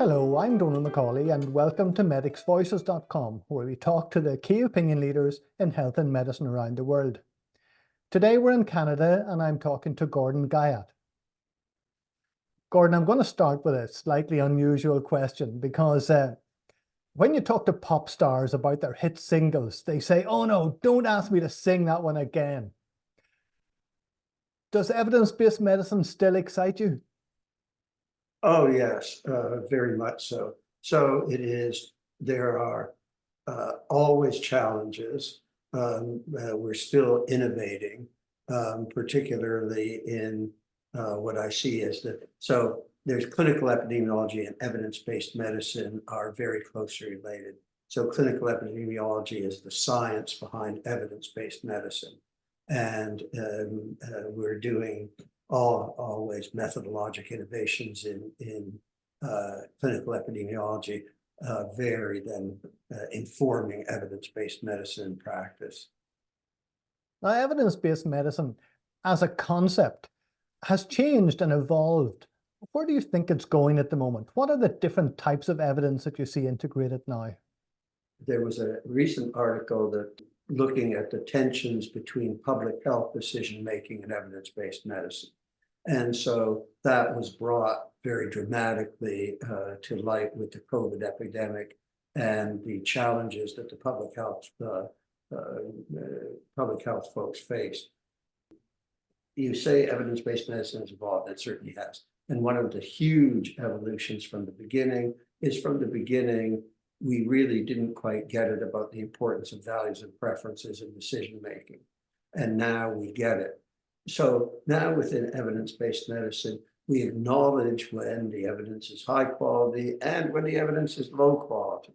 Hello, I'm Donal McCauley and welcome to medicsvoices.com, where we talk to the key opinion leaders in health and medicine around the world. Today we're in Canada and I'm talking to Gordon Guyatt. Gordon, I'm going to start with a slightly unusual question because when you talk to pop stars about their hit singles, they say, "Oh no, don't ask me to sing that one again." Does evidence-based medicine still excite you? Oh, yes, very much so. So it is, there are always challenges. We're still innovating, particularly in what I see as so there's clinical epidemiology and evidence-based medicine are very closely related. So clinical epidemiology is the science behind evidence-based medicine. And we're doing always methodologic innovations in clinical epidemiology, very then informing evidence-based medicine practice. Now, evidence-based medicine as a concept has changed and evolved. Where do you think it's going at the moment? What are the different types of evidence that you see integrated now? There was a recent article that looking at the tensions between public health decision-making and evidence-based medicine. And so that was brought very dramatically to light with the COVID epidemic and the challenges that the public health folks faced. You say evidence-based medicine has evolved, it certainly has. And one of the huge evolutions from the beginning is we really didn't quite get it about the importance of values and preferences in decision-making. And now we get it. So now within evidence-based medicine, we acknowledge when the evidence is high quality and when the evidence is low quality.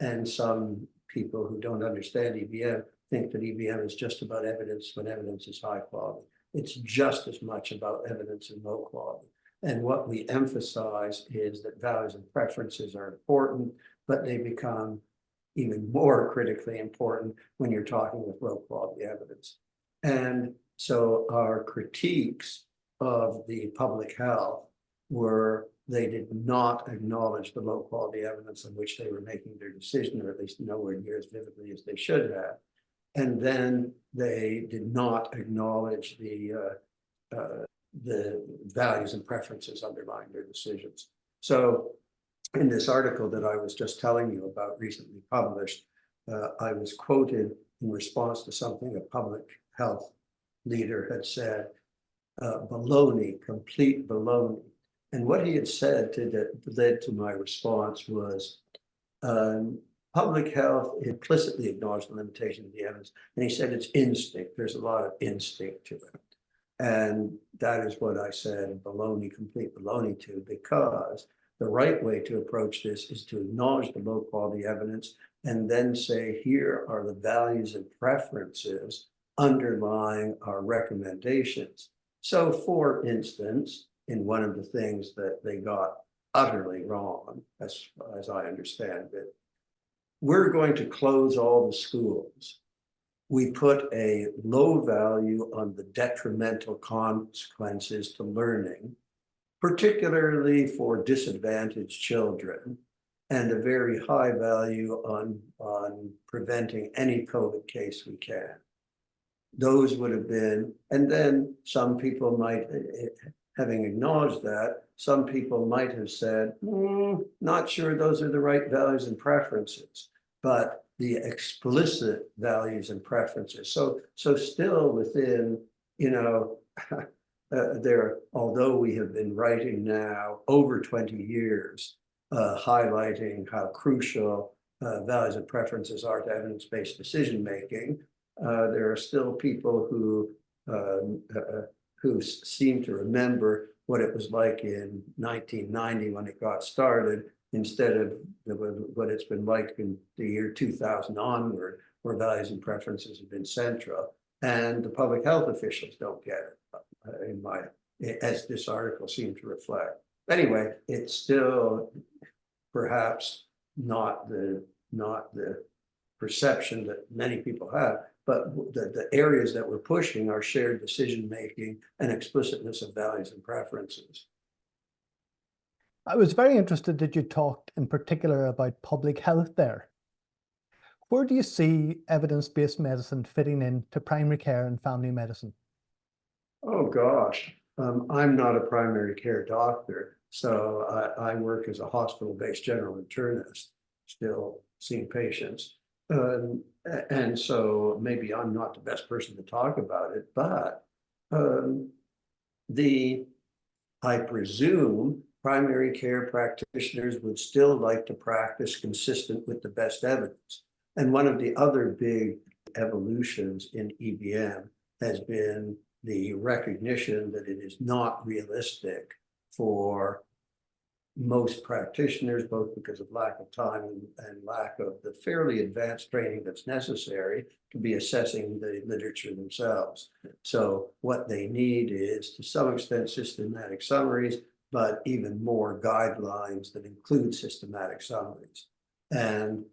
And some people who don't understand EBM think that EBM is just about evidence when evidence is high quality. It's just as much about evidence and low quality. And what we emphasize is that values and preferences are important, but they become even more critically important when you're talking with low quality evidence. And so our critiques of the public health were they did not acknowledge the low quality evidence on which they were making their decision, or at least nowhere near as vividly as they should have. And then they did not acknowledge the values and preferences underlying their decisions. So in this article that I was just telling you about, recently published, I was quoted in response to something a public health leader had said, baloney, complete baloney. And what he had said that led to my response was, public health implicitly acknowledged the limitation of the evidence. And he said it's instinct. There's a lot of instinct to it. And that is what I said, baloney, complete baloney to, because the right way to approach this is to acknowledge the low quality evidence and then say, here are the values and preferences underlying our recommendations. So for instance, in one of the things that they got utterly wrong, as I understand it, we're going to close all the schools. We put a low value on the detrimental consequences to learning, particularly for disadvantaged children, and a very high value on preventing any COVID case we can. Those would have been, and then some people might, having acknowledged that, some people might have said, not sure those are the right values and preferences, but the explicit values and preferences. So still within, although we have been writing now over 20 years, highlighting how crucial values and preferences are to evidence-based decision-making, there are still people who seem to remember what it was like in 1990 when it got started, instead of what it's been like in the year 2000 onward, where values and preferences have been central. And the public health officials don't get it, as this article seemed to reflect. Anyway, it's still perhaps not the perception that many people have, but the areas that we're pushing are shared decision-making and explicitness of values and preferences. I was very interested that you talked in particular about public health there. Where do you see evidence-based medicine fitting into primary care and family medicine? Oh, gosh. I'm not a primary care doctor, so I work as a hospital-based general internist, still seeing patients. And so maybe I'm not the best person to talk about it, but I presume primary care practitioners would still like to practice consistent with the best evidence. And one of the other big evolutions in EBM has been the recognition that it is not realistic for most practitioners, both because of lack of time and lack of the fairly advanced training that's necessary to be assessing the literature themselves. So what they need is, to some extent, systematic summaries, but even more guidelines that include systematic summaries. And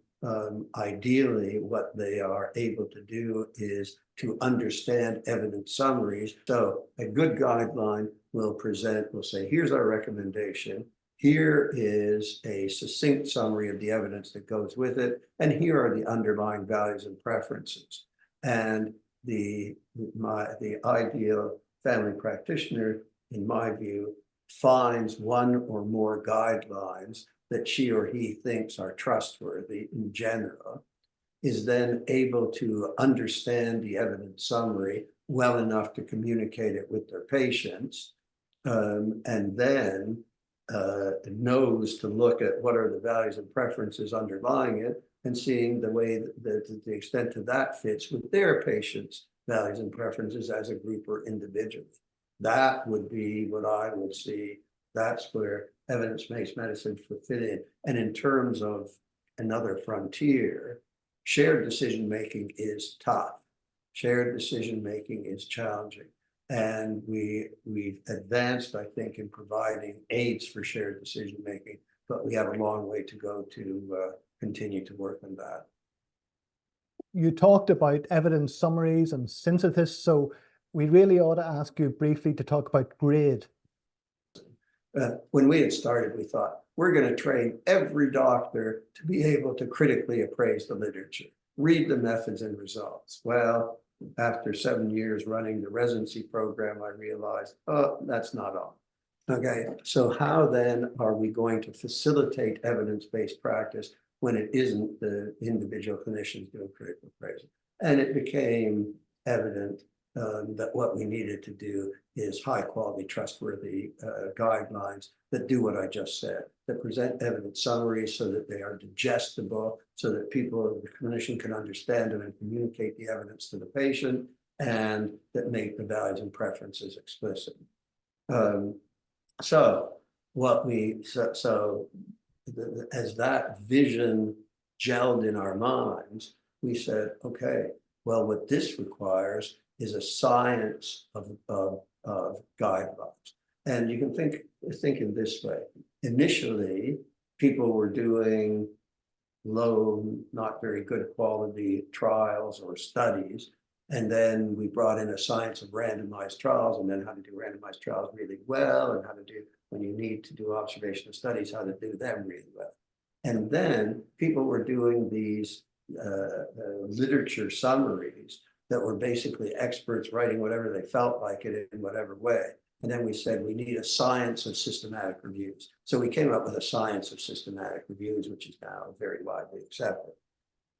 ideally, what they are able to do is to understand evidence summaries. So a good guideline will say, here's our recommendation. Here is a succinct summary of the evidence that goes with it, and here are the underlying values and preferences. And the ideal family practitioner, in my view, finds one or more guidelines that she or he thinks are trustworthy in general, is then able to understand the evidence summary well enough to communicate it with their patients, and then knows to look at what are the values and preferences underlying it, and seeing the way that the extent to that fits with their patients' values and preferences as a group or individually. That would be what I would see. That's where evidence-based medicine would fit in. And in terms of another frontier, shared decision-making is tough. Shared decision-making is challenging. And we've advanced, I think, in providing aids for shared decision-making, but we have a long way to go to continue to work on that. You talked about evidence summaries and synthesis, so we really ought to ask you briefly to talk about GRADE. When we had started, we thought, we're going to train every doctor to be able to critically appraise the literature, read the methods and results. Well, after 7 years running the residency program, I realized, oh, that's not all. Okay, so how then are we going to facilitate evidence-based practice when it isn't the individual clinicians doing critical appraisal? And it became evident that what we needed to do is high quality, trustworthy guidelines that do what I just said, that present evidence summaries so that they are digestible, so that people, the clinician, can understand them and communicate the evidence to the patient, and that make the values and preferences explicit. As that vision gelled in our minds, we said, okay, well, what this requires is a science of guidelines. And you can think in this way. Initially, people were doing low, not very good quality trials or studies. And then we brought in a science of randomized trials, and then how to do randomized trials really well, and how to do, when you need to do observational studies, how to do them really well. And then people were doing these literature summaries that were basically experts writing whatever they felt like it in whatever way. And then we said, we need a science of systematic reviews. So we came up with a science of systematic reviews, which is now very widely accepted.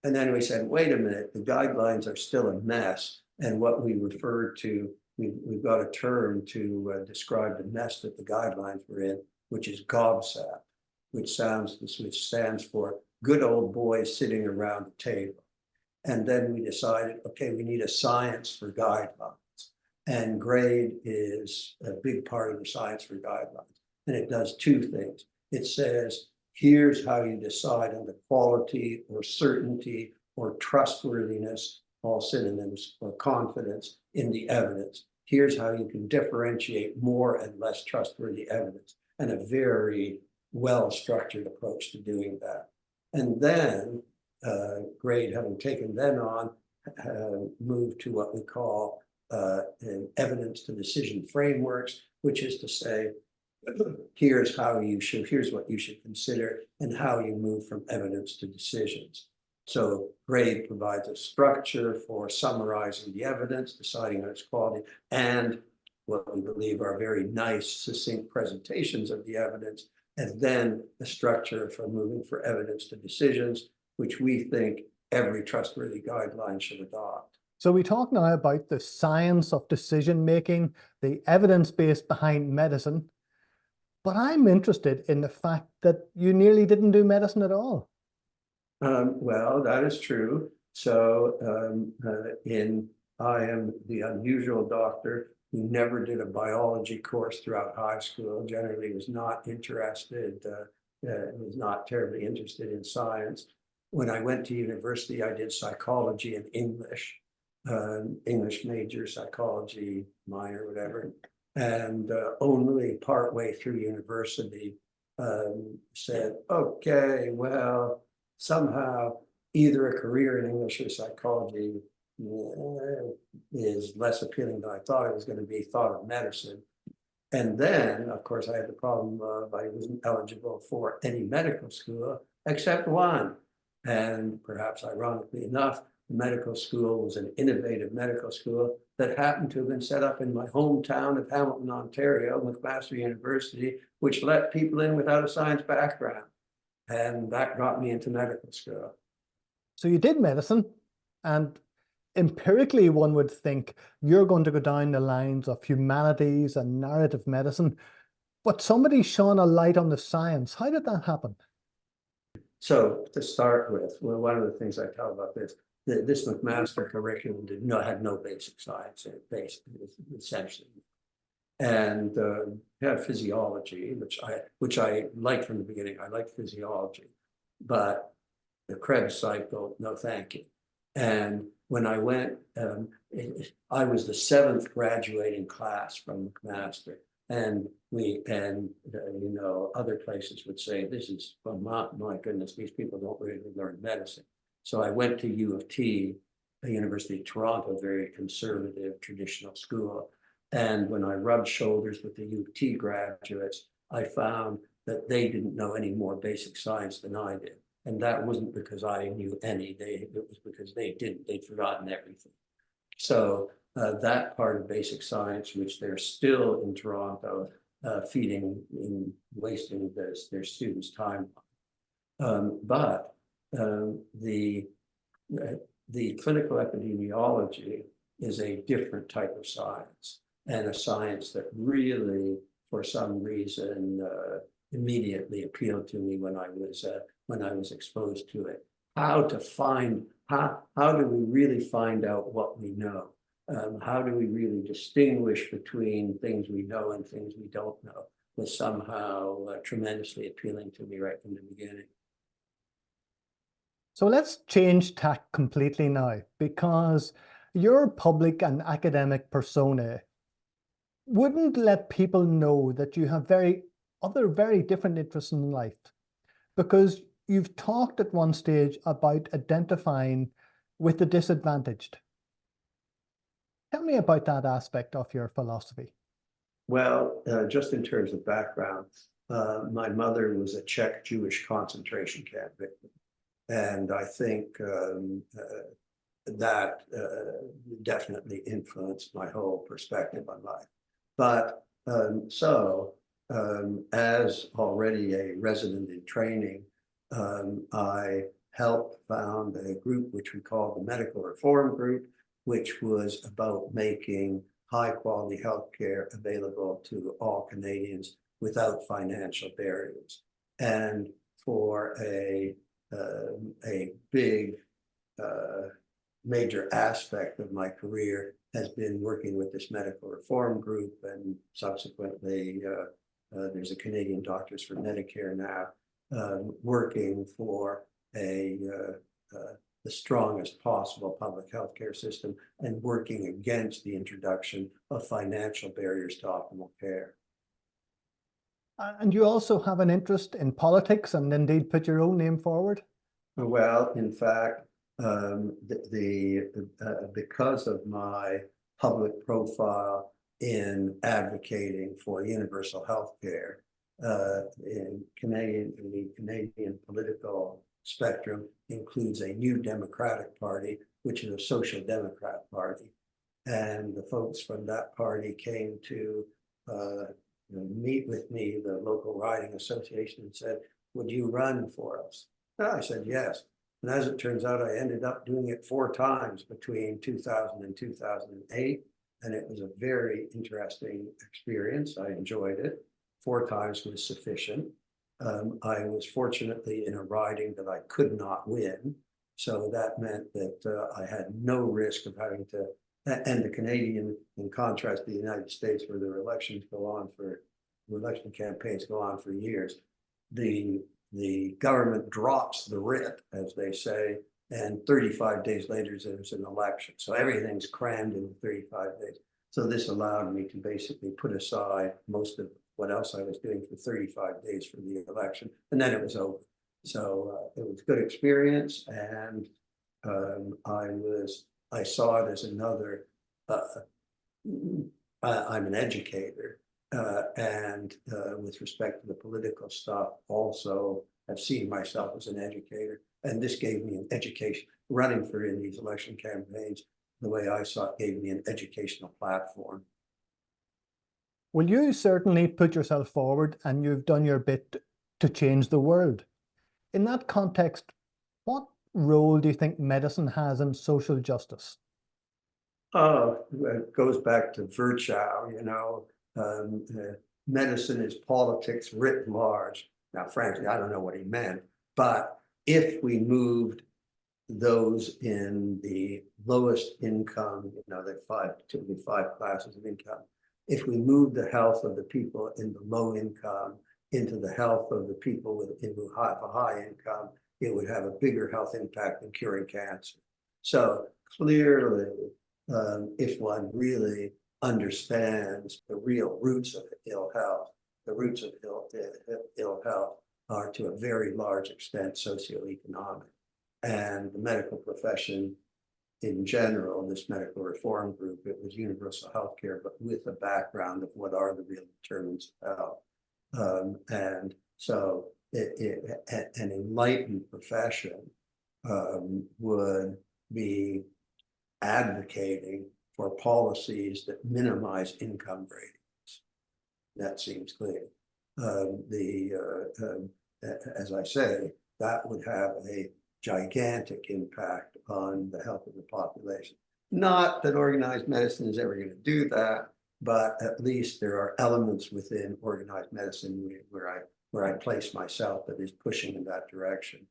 And then we said, wait a minute, the guidelines are still a mess. And what we refer to, we've got a term to describe the mess that the guidelines were in, which is GOBSAP, which stands for good old boys sitting around the table. And then we decided, okay, we need a science for guidelines. And GRADE is a big part of the science for guidelines. And it does two things. It says, here's how you decide on the quality or certainty or trustworthiness, all synonyms, or confidence in the evidence. Here's how you can differentiate more and less trustworthy evidence, and a very well-structured approach to doing that. And then GRADE, having taken then on, moved to what we call evidence to decision frameworks, which is to say, here's what you should consider and how you move from evidence to decisions. So grade provides a structure for summarizing the evidence, deciding on its quality, and what we believe are very nice, succinct presentations of the evidence, and then a structure for moving from evidence to decisions, which we think every trustworthy guideline should adopt. So we talk now about the science of decision making, the evidence base behind medicine, but I'm interested in the fact that you nearly didn't do medicine at all. Well, that is true. So I am the unusual doctor who never did a biology course throughout high school, generally was not interested, was not terribly interested in science. When I went to university, I did psychology and English, English major, psychology minor, whatever. And only partway through university said, okay, well, somehow either a career in English or psychology is less appealing than I thought it was going to be, thought of medicine. And then, of course, I had the problem of I wasn't eligible for any medical school except one. And perhaps ironically enough, the medical school was an innovative medical school that happened to have been set up in my hometown of Hamilton, Ontario, McMaster University, which let people in without a science background. And that got me into medical school. So you did medicine, and empirically one would think you're going to go down the lines of humanities and narrative medicine, but somebody shone a light on the science. How did that happen? So to start with, well, one of the things I tell about this McMaster curriculum had no basic science in it, essentially. And had physiology, which I liked from the beginning. I liked physiology, but the Krebs cycle, no thank you. And when I went, I was the 7th graduating class from McMaster, and other places would say, this is, well, my goodness, these people don't really learn medicine. So I went to U of T, the University of Toronto, very conservative, traditional school. And when I rubbed shoulders with the U of T graduates, I found that they didn't know any more basic science than I did. And that wasn't because I knew any, it was because they didn't, they'd forgotten everything. So that part of basic science, which they're still in Toronto, feeding and wasting their students' time on. But the clinical epidemiology is a different type of science, and a science that really, for some reason, immediately appealed to me when I was exposed to it. How do we really find out what we know? How do we really distinguish between things we know and things we don't know? Was somehow tremendously appealing to me right from the beginning. So let's change tack completely now, because your public and academic persona wouldn't let people know that you have other very different interests in life, because you've talked at one stage about identifying with the disadvantaged. Tell me about that aspect of your philosophy. Well, just in terms of background, my mother was a Czech Jewish concentration camp victim. And I think that definitely influenced my whole perspective on life. But as already a resident in training, I helped found a group which we call the Medical Reform Group, which was about making high quality healthcare available to all Canadians without financial barriers. And for a big major aspect of my career has been working with this medical reform group, and subsequently there's a Canadian Doctors for Medicare now, working for the strongest possible public healthcare system and working against the introduction of financial barriers to optimal care. And you also have an interest in politics and indeed put your own name forward? Well, in fact, because of my public profile in advocating for universal health care in the Canadian political spectrum includes a new Democratic Party, which is a social democrat party. And the folks from that party came to meet with me, the local riding association, and said, would you run for us? And I said, yes. And as it turns out, I ended up doing it 4 times between 2000 and 2008. And it was a very interesting experience. I enjoyed it. 4 times was sufficient. I was fortunately in a riding that I could not win. So that meant that I had no risk of having to, and the Canadian, in contrast to the United States, where their election campaigns go on for years, the government drops the writ, as they say, and 35 days later there's an election. So everything's crammed in 35 days. So this allowed me to basically put aside most of what else I was doing for 35 days for the election, and then it was over. So it was a good experience, and I saw it as another, I'm an educator, and with respect to the political stuff, also I've seen myself as an educator, and this gave me an education. Running for in these election campaigns, the way I saw it, gave me an educational platform. Well, you certainly put yourself forward and you've done your bit to change the world. In that context, what role do you think medicine has in social justice? Oh, it goes back to Virchow, medicine is politics writ large. Now, frankly, I don't know what he meant, but if we moved those in the lowest income, typically 5 classes of income, if we moved the health of the people in the low income into the health of the people who have a high income, it would have a bigger health impact than curing cancer. So clearly, if one really understands the real roots of ill health, the roots of ill health are to a very large extent socioeconomic. And the medical profession in general, this medical reform group, it was universal health care, but with a background of what are the real determinants of health. And so an enlightened profession would be advocating for policies that minimize income ratings. That seems clear. As I say, that would have a gigantic impact on the health of the population. Not that organized medicine is ever going to do that, but at least there are elements within organized medicine where I place myself that is pushing in that direction.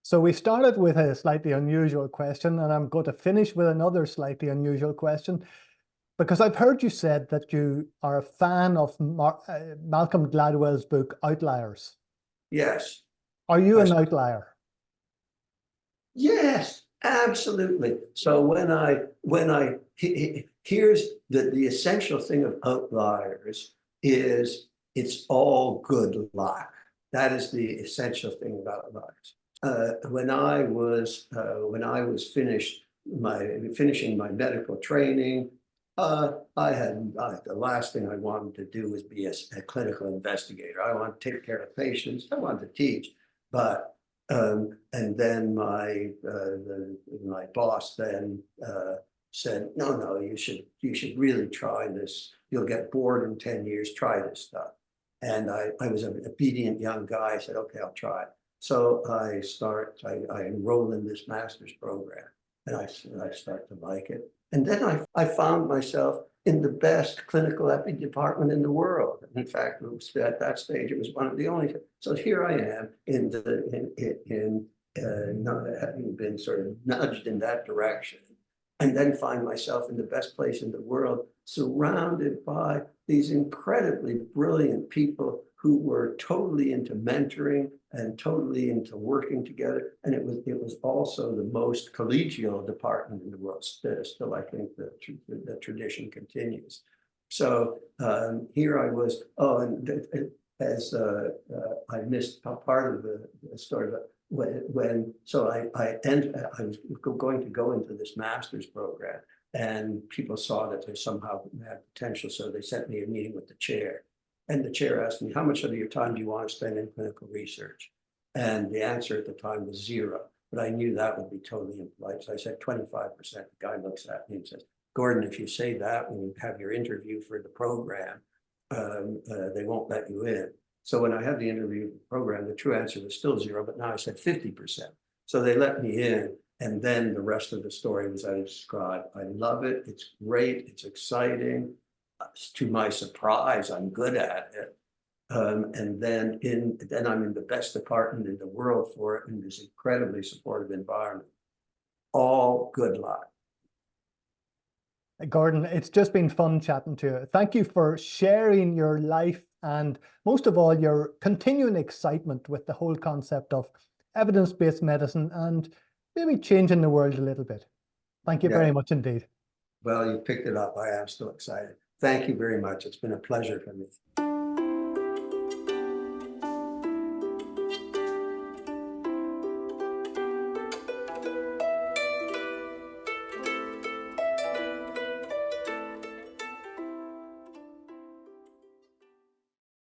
So we started with a slightly unusual question, and I'm going to finish with another slightly unusual question, because I've heard you said that you are a fan of Malcolm Gladwell's book, Outliers. Yes. Are you an outlier? Yes, absolutely. So here's the essential thing of outliers is it's all good luck. That is the essential thing about outliers. When I was finishing my medical training, the last thing I wanted to do was be a clinical investigator. I wanted to take care of patients. I wanted to teach. But and then my boss then said, no, you should really try this. You'll get bored in 10 years. Try this stuff. And I was an obedient young guy. I said, okay, I'll try it. So I enroll in this master's program, and I start to like it. And then I found myself in the best clinical epi department in the world. In fact, at that stage, it was one of the only. So here I am having been sort of nudged in that direction, and then find myself in the best place in the world, surrounded by these incredibly brilliant people who were totally into mentoring and totally into working together. And it was also the most collegial department in the world. Still, I think the tradition continues. So here I was, I missed part of the story, but I was going to go into this master's program. And people saw that there's somehow mad potential, so they sent me a meeting with the chair. And the chair asked me, how much of your time do you want to spend in clinical research? And the answer at the time was 0, but I knew that would be totally impolite. So I said 25%. The guy looks at me and says, Gordon, if you say that when you have your interview for the program, they won't let you in. So when I had the interview program, the true answer was still 0, but now I said 50%. So they let me in. And then the rest of the story was as I described. I love it. It's great. It's exciting. To my surprise, I'm good at it. And then I'm in the best department in the world for it, in this incredibly supportive environment. All good luck. Gordon, it's just been fun chatting to you. Thank you for sharing your life and most of all, your continuing excitement with the whole concept of evidence-based medicine and maybe changing the world a little bit. Thank you very much indeed. Well, you picked it up. I am still excited. Thank you very much. It's been a pleasure for me.